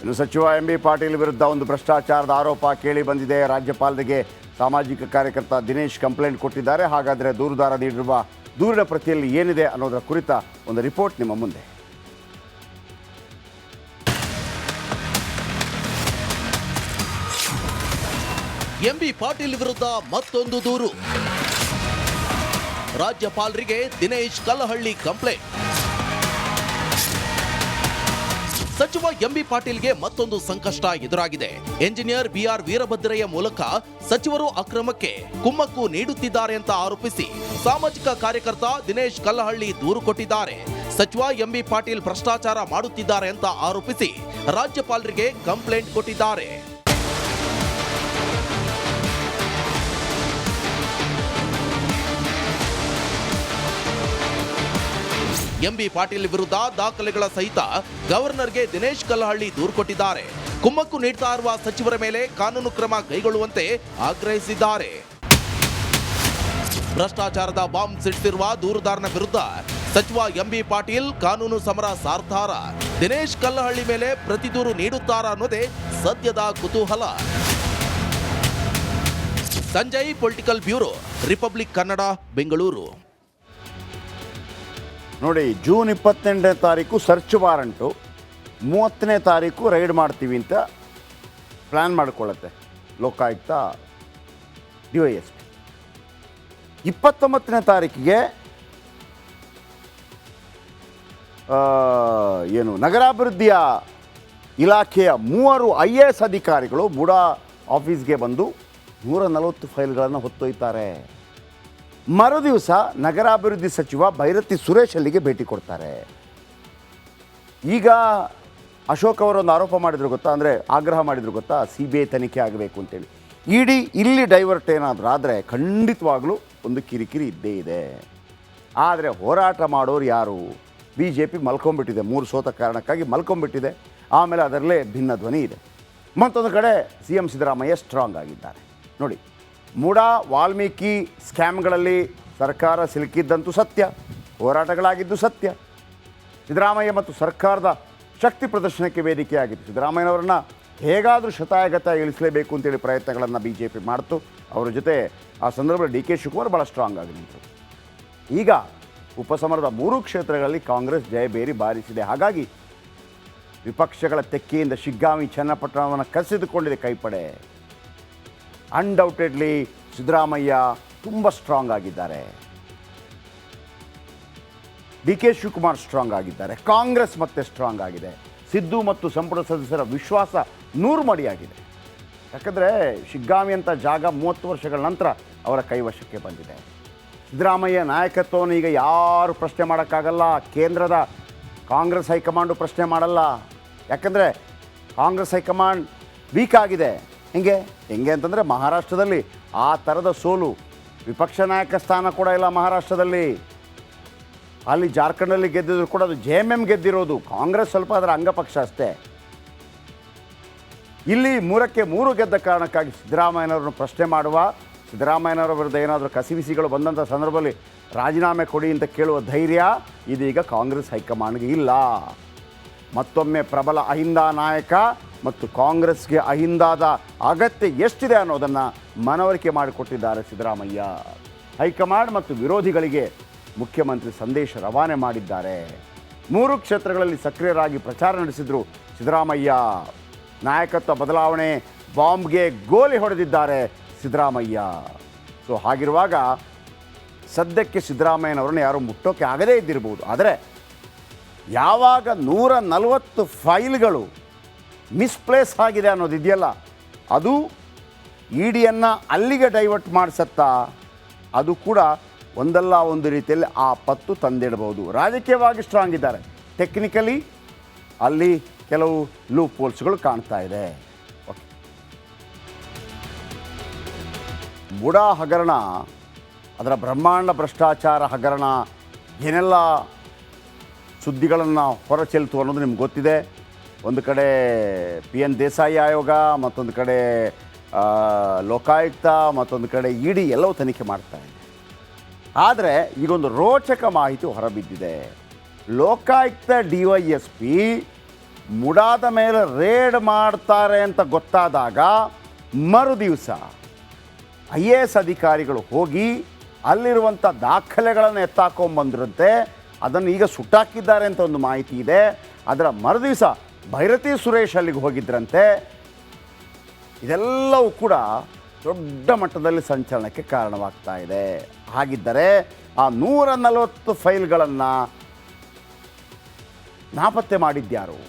ಇನ್ನು ಸಚಿವ ಎಂ.ಬಿ. ಪಾಟೀಲ್ ವಿರುದ್ಧ ಒಂದು ಭ್ರಷ್ಟಾಚಾರದ ಆರೋಪ ಕೇಳಿ ಬಂದಿದೆ. ರಾಜ್ಯಪಾಲರಿಗೆ ಸಾಮಾಜಿಕ ಕಾರ್ಯಕರ್ತ ದಿನೇಶ್ ಕಂಪ್ಲೇಂಟ್ ಕೊಟ್ಟಿದ್ದಾರೆ. ಹಾಗಾದರೆ ದೂರುದಾರ ನೀಡಿರುವ ದೂರಿನ ಪ್ರತಿಯಲ್ಲಿ ಏನಿದೆ ಅನ್ನೋದರ ಕುರಿತ ಒಂದು ರಿಪೋರ್ಟ್ ನಿಮ್ಮ ಮುಂದೆ. ಎಂ.ಬಿ. ಪಾಟೀಲ್ ವಿರುದ್ಧ ಮತ್ತೊಂದು ದೂರು. ರಾಜ್ಯಪಾಲರಿಗೆ ದಿನೇಶ್ ಕಲ್ಲಹಳ್ಳಿ ಕಂಪ್ಲೇಂಟ್. ಸಚಿವ ಎಂ.ಬಿ. ಪಾಟೀಲ್ಗೆ ಮತ್ತೊಂದು ಸಂಕಷ್ಟ ಎದುರಾಗಿದೆ. Engineer BR. ವೀರಭದ್ರಯ್ಯ ಮೂಲಕ ಸಚಿವರು ಅಕ್ರಮಕ್ಕೆ ಕುಮ್ಮಕ್ಕು ನೀಡುತ್ತಿದ್ದಾರೆ ಅಂತ ಆರೋಪಿಸಿ ಸಾಮಾಜಿಕ ಕಾರ್ಯಕರ್ತ ದಿನೇಶ್ ಕಲ್ಲಹಳ್ಳಿ ದೂರು ಕೊಟ್ಟಿದ್ದಾರೆ. ಸಚಿವ ಎಂ.ಬಿ. ಪಾಟೀಲ್ ಭ್ರಷ್ಟಾಚಾರ ಮಾಡುತ್ತಿದ್ದಾರೆ ಅಂತ ಆರೋಪಿಸಿ ರಾಜ್ಯಪಾಲರಿಗೆ ಕಂಪ್ಲೇಂಟ್ ಕೊಟ್ಟಿದ್ದಾರೆ. ಎಂ.ಬಿ. ಪಾಟೀಲ್ ವಿರುದ್ಧ ದಾಖಲೆಗಳ ಸಹಿತ ಗವರ್ನರ್ಗೆ ದಿನೇಶ್ ಕಲ್ಲಹಳ್ಳಿ ದೂರು ಕೊಟ್ಟಿದ್ದಾರೆ. ಕುಮ್ಮಕ್ಕು ನೀಡ್ತಾ ಇರುವ ಸಚಿವರ ಮೇಲೆ ಕಾನೂನು ಕ್ರಮ ಕೈಗೊಳ್ಳುವಂತೆ ಆಗ್ರಹಿಸಿದ್ದಾರೆ. ಭ್ರಷ್ಟಾಚಾರದ ಬಾಂಬ್ ಸಿಡಿಸಿರುವ ದೂರುದಾರನ ವಿರುದ್ಧ ಸಚಿವ ಎಂ.ಬಿ. ಪಾಟೀಲ್ ಕಾನೂನು ಸಮರ ಸಾರ್ತಾರ, ದಿನೇಶ್ ಕಲ್ಲಹಳ್ಳಿ ಮೇಲೆ ಪ್ರತಿ ದೂರು ನೀಡುತ್ತಾರಾ ಅನ್ನೋದೇ ಸದ್ಯದ ಕುತೂಹಲ. Sanjay, political bureau, republic Kannada, Bengaluru. ನೋಡಿ, ಜೂನ್ 28ನೇ ತಾರೀಕು ಸರ್ಚ್ ವಾರಂಟು, 30ನೇ ತಾರೀಕು ರೈಡ್ ಮಾಡ್ತೀವಿ ಅಂತ ಪ್ಲ್ಯಾನ್ ಮಾಡಿಕೊಳ್ಳುತ್ತೆ ಲೋಕಾಯುಕ್ತ DYSP. 29ನೇ ತಾರೀಕಿಗೆ ನಗರಾಭಿವೃದ್ಧಿಯ ಇಲಾಖೆಯ 3 IAS ಅಧಿಕಾರಿಗಳು ಬುಡಾ ಆಫೀಸ್ಗೆ ಬಂದು 140 ಫೈಲ್ಗಳನ್ನು ಹೊತ್ತೊಯ್ತಾರೆ. ಮರುದಿವಸ ನಗರಾಭಿವೃದ್ಧಿ ಸಚಿವ ಭೈರತಿ ಸುರೇಶ್ ಅಲ್ಲಿಗೆ ಭೇಟಿ ಕೊಡ್ತಾರೆ. ಈಗ ಅಶೋಕ್ ಅವರೊಂದು ಆರೋಪ ಮಾಡಿದ್ರು ಗೊತ್ತಾ, ಅಂದರೆ ಆಗ್ರಹ ಮಾಡಿದ್ರು ಗೊತ್ತಾ, CBI ತನಿಖೆ ಆಗಬೇಕು ಅಂತೇಳಿ. ಇಡೀ ಇಲ್ಲಿ ಡೈವರ್ಟ್ ಏನಾದರೂ ಆದರೆ ಖಂಡಿತವಾಗ್ಲೂ ಒಂದು ಕಿರಿಕಿರಿ ಇದ್ದೇ ಇದೆ. ಆದರೆ ಹೋರಾಟ ಮಾಡೋರು ಯಾರು? BJP ಮಲ್ಕೊಂಡ್ಬಿಟ್ಟಿದೆ, 3 ಸೋತ ಕಾರಣಕ್ಕಾಗಿ ಮಲ್ಕೊಂಡ್ಬಿಟ್ಟಿದೆ. ಆಮೇಲೆ ಅದರಲ್ಲೇ ಭಿನ್ನ ಧ್ವನಿ ಇದೆ. ಮತ್ತೊಂದು ಕಡೆ CM ಸಿದ್ದರಾಮಯ್ಯ ಸ್ಟ್ರಾಂಗ್ ಆಗಿದ್ದಾರೆ. ನೋಡಿ, ಮೂಡಾ ವಾಲ್ಮೀಕಿ ಸ್ಕ್ಯಾಮ್ಗಳಲ್ಲಿ ಸರ್ಕಾರ ಸಿಲುಕಿದ್ದಂತೂ ಸತ್ಯ, ಹೋರಾಟಗಳಾಗಿದ್ದು ಸತ್ಯ. ಸಿದ್ದರಾಮಯ್ಯ ಮತ್ತು ಸರ್ಕಾರದ ಶಕ್ತಿ ಪ್ರದರ್ಶನಕ್ಕೆ ವೇದಿಕೆಯಾಗಿತ್ತು. ಸಿದ್ದರಾಮಯ್ಯನವರನ್ನ ಹೇಗಾದರೂ ಶತಾಯಗತ ಇಳಿಸಲೇಬೇಕು ಅಂತೇಳಿ ಪ್ರಯತ್ನಗಳನ್ನು BJP ಮಾಡ್ತು. ಅವರ ಜೊತೆ ಆ ಸಂದರ್ಭದಲ್ಲಿ DK ಶಿವಕುಮಾರ್ ಭಾಳ ಸ್ಟ್ರಾಂಗ್ ಆಗಿ ನಿಂತರು. ಈಗ ಉಪಸಮರದ 3 ಕ್ಷೇತ್ರಗಳಲ್ಲಿ ಕಾಂಗ್ರೆಸ್ ಜಯಬೇರಿ ಬಾರಿಸಿದೆ. ಹಾಗಾಗಿ ವಿಪಕ್ಷಗಳ ತೆಕ್ಕೆಯಿಂದ ಶಿಗ್ಗಾಂವಿ ಚನ್ನಪಟ್ಟಣವನ್ನು ಕಸಿದುಕೊಂಡಿದೆ ಕೈಪಡೆ. ಅನ್ಡೌಟೆಡ್ಲಿ ಸಿದ್ದರಾಮಯ್ಯ ತುಂಬ ಸ್ಟ್ರಾಂಗ್ ಆಗಿದ್ದಾರೆ, DK ಶಿವಕುಮಾರ್ ಸ್ಟ್ರಾಂಗ್ ಆಗಿದ್ದಾರೆ, ಕಾಂಗ್ರೆಸ್ ಮತ್ತೆ ಸ್ಟ್ರಾಂಗ್ ಆಗಿದೆ. ಸಿದ್ದು ಮತ್ತು ಸಂಪುಟ ಸದಸ್ಯರ ವಿಶ್ವಾಸ 100 ಮಡಿಯಾಗಿದೆ. ಯಾಕಂದರೆ ಶಿಗ್ಗಾಂವಿ ಅಂತ ಜಾಗ 30 ವರ್ಷಗಳ ನಂತರ ಅವರ ಕೈವಶಕ್ಕೆ ಬಂದಿದೆ. ಸಿದ್ದರಾಮಯ್ಯ ನಾಯಕತ್ವವನ್ನು ಈಗ ಯಾರು ಪ್ರಶ್ನೆ ಮಾಡೋಕ್ಕಾಗಲ್ಲ. ಕೇಂದ್ರದ ಕಾಂಗ್ರೆಸ್ ಹೈಕಮಾಂಡು ಪ್ರಶ್ನೆ ಮಾಡಲ್ಲ. ಯಾಕಂದರೆ ಕಾಂಗ್ರೆಸ್ ಹೈಕಮಾಂಡ್ ವೀಕ್ ಆಗಿದೆ. ಹೆಂಗೆ ಅಂತಂದರೆ ಮಹಾರಾಷ್ಟ್ರದಲ್ಲಿ ಆ ಥರದ ಸೋಲು, ವಿಪಕ್ಷ ನಾಯಕ ಸ್ಥಾನ ಕೂಡ ಇಲ್ಲ ಮಹಾರಾಷ್ಟ್ರದಲ್ಲಿ. ಅಲ್ಲಿ ಜಾರ್ಖಂಡಲ್ಲಿ ಗೆದ್ದಿದ್ರು ಕೂಡ ಅದು JMM ಗೆದ್ದಿರೋದು, ಕಾಂಗ್ರೆಸ್ ಸ್ವಲ್ಪ ಅದರ ಅಂಗಪಕ್ಷ ಅಷ್ಟೇ. ಇಲ್ಲಿ 3ಕ್ಕೆ 3 ಗೆದ್ದ ಕಾರಣಕ್ಕಾಗಿ ಸಿದ್ದರಾಮಯ್ಯನವ್ರನ್ನ ಪ್ರಶ್ನೆ ಮಾಡುವ, ಸಿದ್ದರಾಮಯ್ಯನವರ ವಿರುದ್ಧ ಏನಾದರೂ ಕಸಿವಿಸಿಗಳು ಬಂದಂಥ ಸಂದರ್ಭದಲ್ಲಿ ರಾಜೀನಾಮೆ ಕೊಡಿ ಅಂತ ಕೇಳುವ ಧೈರ್ಯ ಇದೀಗ ಕಾಂಗ್ರೆಸ್ ಹೈಕಮಾಂಡ್ಗೆ ಇಲ್ಲ. ಮತ್ತೊಮ್ಮೆ ಪ್ರಬಲ ಅಹಿಂದ ನಾಯಕ ಮತ್ತು ಕಾಂಗ್ರೆಸ್ಗೆ ಅಹಿಂದಾದ ಅಗತ್ಯ ಎಷ್ಟಿದೆ ಅನ್ನೋದನ್ನು ಮನವರಿಕೆ ಮಾಡಿಕೊಟ್ಟಿದ್ದಾರೆ ಸಿದ್ದರಾಮಯ್ಯ. ಹೈಕಮಾಂಡ್ ಮತ್ತು ವಿರೋಧಿಗಳಿಗೆ ಮುಖ್ಯಮಂತ್ರಿ ಸಂದೇಶ ರವಾನೆ ಮಾಡಿದ್ದಾರೆ. 3 ಕ್ಷೇತ್ರಗಳಲ್ಲಿ ಸಕ್ರಿಯರಾಗಿ ಪ್ರಚಾರ ನಡೆಸಿದ್ರು ಸಿದ್ದರಾಮಯ್ಯ. ನಾಯಕತ್ವ ಬದಲಾವಣೆ ಬಾಂಬ್ಗೆ ಗೋಲಿ ಹೊಡೆದಿದ್ದಾರೆ ಸಿದ್ದರಾಮಯ್ಯ. ಸೊ ಹಾಗಿರುವಾಗ ಸದ್ಯಕ್ಕೆ ಸಿದ್ದರಾಮಯ್ಯನವರನ್ನು ಯಾರೂ ಮುಟ್ಟೋಕ್ಕೆ ಆಗದೇ ಇದ್ದಿರ್ಬೋದು. ಆದರೆ ಯಾವಾಗ 140 ಫೈಲ್ಗಳು ಮಿಸ್ಪ್ಲೇಸ್ ಆಗಿದೆ ಅನ್ನೋದಿದೆಯಲ್ಲ, ಅದು EDಯನ್ನು ಅಲ್ಲಿಗೆ ಡೈವರ್ಟ್ ಮಾಡಿಸತ್ತಾ, ಅದು ಕೂಡ ಒಂದಲ್ಲ ಒಂದು ರೀತಿಯಲ್ಲಿ ಆ ಪತ್ತು ತಂದಿಡಬಹುದು. ರಾಜಕೀಯವಾಗಿ ಸ್ಟ್ರಾಂಗ್ ಇದ್ದಾರೆ, ಟೆಕ್ನಿಕಲಿ ಅಲ್ಲಿ ಕೆಲವು ಲೂಪ್ ಹೋಲ್ಸ್ಗಳು ಕಾಣ್ತಾ ಇದೆ. ಓಕೆ, ಬುಡಾ ಹಗರಣ, ಅದರ ಬ್ರಹ್ಮಾಂಡ ಭ್ರಷ್ಟಾಚಾರ ಹಗರಣ ಏನೆಲ್ಲ ಸುದ್ದಿಗಳನ್ನು ಹೊರಚೆಲ್ತು ಅನ್ನೋದು ನಿಮ್ಗೆ ಗೊತ್ತಿದೆ. ಒಂದು ಕಡೆ PN ದೇಸಾಯಿ ಆಯೋಗ, ಮತ್ತೊಂದು ಕಡೆ ಲೋಕಾಯುಕ್ತ, ಮತ್ತೊಂದು ಕಡೆ ED ಎಲ್ಲವೂ ತನಿಖೆ ಮಾಡ್ತಾ ಇದೆ. ಆದರೆ ಈಗೊಂದು ರೋಚಕ ಮಾಹಿತಿ ಹೊರಬಿದ್ದಿದೆ. ಲೋಕಾಯುಕ್ತ DYSP ಮುಡಾದ ಮೇಲೆ ರೇಡ್ ಮಾಡ್ತಾರೆ ಅಂತ ಗೊತ್ತಾದಾಗ ಮರುದಿವಸ IAS ಅಧಿಕಾರಿಗಳು ಹೋಗಿ ಅಲ್ಲಿರುವಂಥ ದಾಖಲೆಗಳನ್ನು ಎತ್ತಾಕೊಂಡ್ಬಂದಿರುತ್ತೆ. ಅದನ್ನು ಈಗ ಸುಟ್ಟಾಕಿದ್ದಾರೆ ಅಂತ ಒಂದು ಮಾಹಿತಿ ಇದೆ. ಅದರ ಮರುದಿವಸ ಭೈರತಿ ಸುರೇಶ್ ಅಲ್ಲಿಗೆ ಹೋಗಿದ್ರಂತೆ. ಇದೆಲ್ಲವೂ ಕೂಡ ದೊಡ್ಡ ಮಟ್ಟದಲ್ಲಿ ಸಂಚಲನಕ್ಕೆ ಕಾರಣವಾಗ್ತಾ ಇದೆ. ಹಾಗಿದ್ದರೆ ಆ 140 ಫೈಲ್ಗಳನ್ನು ನಾಪತ್ತೆ ಮಾಡಿದ್ಯಾರು?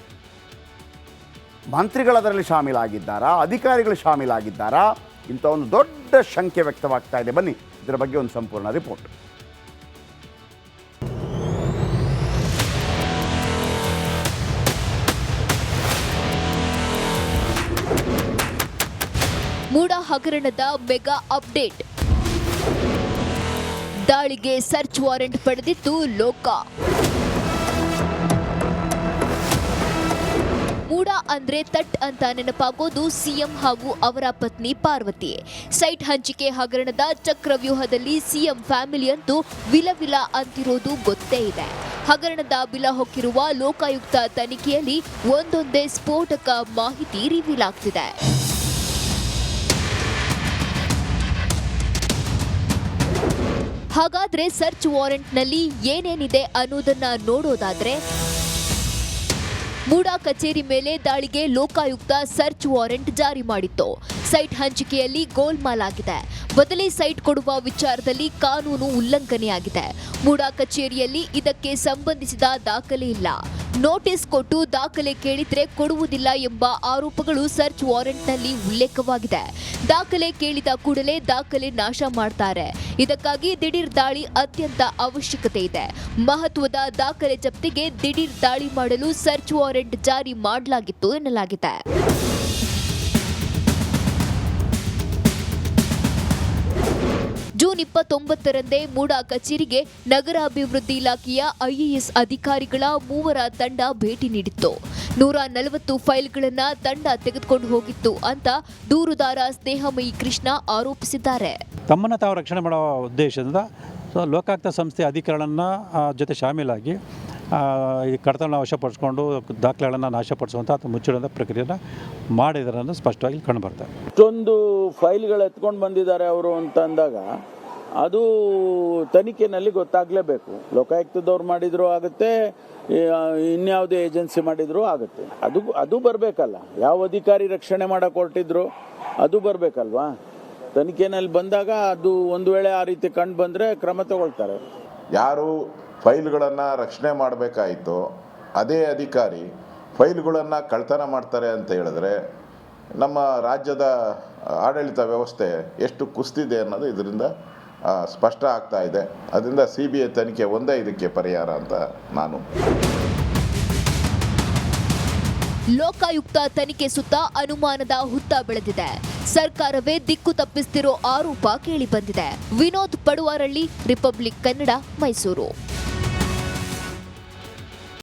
ಮಂತ್ರಿಗಳದರಲ್ಲಿ ಶಾಮೀಲಾಗಿದ್ದಾರಾ? ಅಧಿಕಾರಿಗಳು ಶಾಮೀಲಾಗಿದ್ದಾರಾ? ಇಂಥ ಒಂದು ದೊಡ್ಡ ಶಂಕೆ ವ್ಯಕ್ತವಾಗ್ತಾ ಇದೆ. ಬನ್ನಿ ಇದರ ಬಗ್ಗೆ ಒಂದು ಸಂಪೂರ್ಣ ರಿಪೋರ್ಟ್. ಮೂಡ ಹಗರಣದ ಮೆಗಾ ಅಪ್ಡೇಟ್. ದಾಳಿಗೆ ಸರ್ಚ್ ವಾರೆಂಟ್ ಪಡೆದಿತ್ತು ಲೋಕ. ಮೂಡ ಅಂದ್ರೆ ತಟ್ ಅಂತ ನೆನಪಾಗೋದು ಸಿಎಂ ಹಾಗೂ ಅವರ ಪತ್ನಿ ಪಾರ್ವತಿ. ಸೈಟ್ ಹಂಚಿಕೆ ಹಗರಣದ ಚಕ್ರವ್ಯೂಹದಲ್ಲಿ ಸಿಎಂ ಫ್ಯಾಮಿಲಿ ಅಂತೂ ವಿಲವಿಲ ಅಂತಿರೋದು ಗೊತ್ತೇ ಇದೆ. ಹಗರಣದ ಬಿಲ ಹೊಕ್ಕಿರುವ ಲೋಕಾಯುಕ್ತ ತನಿಖೆಯಲ್ಲಿ ಒಂದೊಂದೇ ಸ್ಫೋಟಕ ಮಾಹಿತಿ ರಿವೀಲ್ ಆಗ್ತಿದೆ. ಹಾಗಾದ್ರೆ ಸರ್ಚ್ ವಾರೆಂಟ್ನಲ್ಲಿ ಏನೇನಿದೆ ಅನ್ನೋದನ್ನ ನೋಡೋದಾದ್ರೆ, ಮೂಡಾ ಕಚೇರಿ ಮೇಲೆ ದಾಳಿಗೆ ಲೋಕಾಯುಕ್ತ ಸರ್ಚ್ ವಾರೆಂಟ್ ಜಾರಿ ಮಾಡಿತ್ತು. ಸೈಟ್ ಹಂಚಿಕೆಯಲ್ಲಿ ಗೋಲ್ಮಾಲ್ ಆಗಿದೆ. ಬದಲಿ ಸೈಟ್ ಕೊಡುವ ವಿಚಾರದಲ್ಲಿ ಕಾನೂನು ಉಲ್ಲಂಘನೆಯಾಗಿದೆ. ಮೂಡಾ ಕಚೇರಿಯಲ್ಲಿ ಇದಕ್ಕೆ ಸಂಬಂಧಿಸಿದ ದಾಖಲೆ ಇಲ್ಲ. ನೋಟಿಸ್ ಕೊಟ್ಟು ದಾಖಲೆ ಕೇಳಿದ್ರೆ ಕೊಡುವುದಿಲ್ಲ ಎಂಬ ಆರೋಪಗಳು ಸರ್ಚ್ ವಾರೆಂಟ್ನಲ್ಲಿ ಉಲ್ಲೇಖವಾಗಿದೆ. ದಾಖಲೆ ಕೇಳಿದ ಕೂಡಲೇ ದಾಖಲೆ ನಾಶ ಮಾಡ್ತಾರೆ. ಇದಕ್ಕಾಗಿ ದಿಢೀರ್ ದಾಳಿ ಅತ್ಯಂತ ಅವಶ್ಯಕತೆ ಇದೆ. ಮಹತ್ವದ ದಾಖಲೆ ಜಪ್ತಿಗೆ ದಿಢೀರ್ ದಾಳಿ ಮಾಡಲು ಸರ್ಚ್ ವಾರೆಂಟ್ ಜಾರಿ ಮಾಡಲಾಗಿತ್ತು ಎನ್ನಲಾಗಿದೆ. ಜೂನ್ 29ರಂದೇ ಮೂಡಾ ಕಚೇರಿಗೆ ನಗರಾಭಿವೃದ್ಧಿ ಇಲಾಖೆಯ IAS ಅಧಿಕಾರಿಗಳ 3 ತಂಡ ಭೇಟಿ ನೀಡಿತ್ತು. 140 ಫೈಲ್ಗಳನ್ನು ತಂಡ ತೆಗೆದುಕೊಂಡು ಹೋಗಿತ್ತು ಅಂತ ದೂರುದಾರ ಸ್ನೇಹಮಯಿ ಕೃಷ್ಣ ಆರೋಪಿಸಿದ್ದಾರೆ. ತಮ್ಮನ್ನು ತಾವು ರಕ್ಷಣೆ ಮಾಡುವ ಉದ್ದೇಶದಿಂದ ಲೋಕಾಯುಕ್ತ ಸಂಸ್ಥೆ ಅಧಿಕಾರಿಗಳನ್ನ ಜೊತೆ ಶಾಮೀಲಾಗಿ ಈ ಕಡತಗಳನ್ನು ವಶಪಡಿಸ್ಕೊಂಡು ದಾಖಲೆಗಳನ್ನು ನಾಶಪಡಿಸುವಂಥ ಅಥವಾ ಮುಚ್ಚಿಡುವಂಥ ಪ್ರಕ್ರಿಯೆಯನ್ನು ಮಾಡಿದರನ್ನು ಸ್ಪಷ್ಟವಾಗಿ ಕಂಡುಬರ್ತದೆ. ಇಷ್ಟೊಂದು ಫೈಲ್ಗಳು ಎತ್ಕೊಂಡು ಬಂದಿದ್ದಾರೆ ಅವರು ಅಂತ ಅಂದಾಗ ಅದು ತನಿಖೆನಲ್ಲಿ ಗೊತ್ತಾಗಲೇಬೇಕು. ಲೋಕಾಯುಕ್ತದವ್ರು ಮಾಡಿದರೂ ಆಗುತ್ತೆ, ಇನ್ಯಾವುದೇ ಏಜೆನ್ಸಿ ಮಾಡಿದರೂ ಆಗುತ್ತೆ. ಅದು ಬರಬೇಕಲ್ಲ. ಯಾವ ಅಧಿಕಾರಿ ರಕ್ಷಣೆ ಮಾಡೋಕೆ ಹೊರಟಿದ್ರು ಅದು ಬರಬೇಕಲ್ವಾ. ತನಿಖೆನಲ್ಲಿ ಬಂದಾಗ ಅದು ಒಂದು ವೇಳೆ ಆ ರೀತಿ ಕಂಡು ಬಂದರೆ ಕ್ರಮ ತಗೊಳ್ತಾರೆ. ಯಾರು ಫೈಲ್ಗಳನ್ನು ರಕ್ಷಣೆ ಮಾಡಬೇಕಾಯಿತು ಅದೇ ಅಧಿಕಾರಿ ಫೈಲ್ಗಳನ್ನು ಕಳ್ತನ ಮಾಡ್ತಾರೆ ಅಂತ ಹೇಳಿದ್ರೆ ನಮ್ಮ ರಾಜ್ಯದ ಆಡಳಿತ ವ್ಯವಸ್ಥೆ ಎಷ್ಟು ಕುಸಿದಿದೆ ಅನ್ನೋದು ಇದರಿಂದ ಸ್ಪಷ್ಟ ಆಗ್ತಾ ಇದೆ. ಅದರಿಂದ CBI ತನಿಖೆ ಒಂದೇ ಇದಕ್ಕೆ ಪರಿಹಾರ ಅಂತ ನಾನು. ಲೋಕಾಯುಕ್ತ ತನಿಖೆ ಸುತ್ತ ಅನುಮಾನದ ಹುತ್ತ ಬೆಳೆದಿದೆ. ಸರ್ಕಾರವೇ ದಿಕ್ಕು ತಪ್ಪಿಸ್ತಿರೋ ಆರೋಪ ಕೇಳಿ ಬಂದಿದೆ. ವಿನೋದ್ ಪಡುವಾರಳ್ಳಿ, ರಿಪಬ್ಲಿಕ್ ಕನ್ನಡ, ಮೈಸೂರು.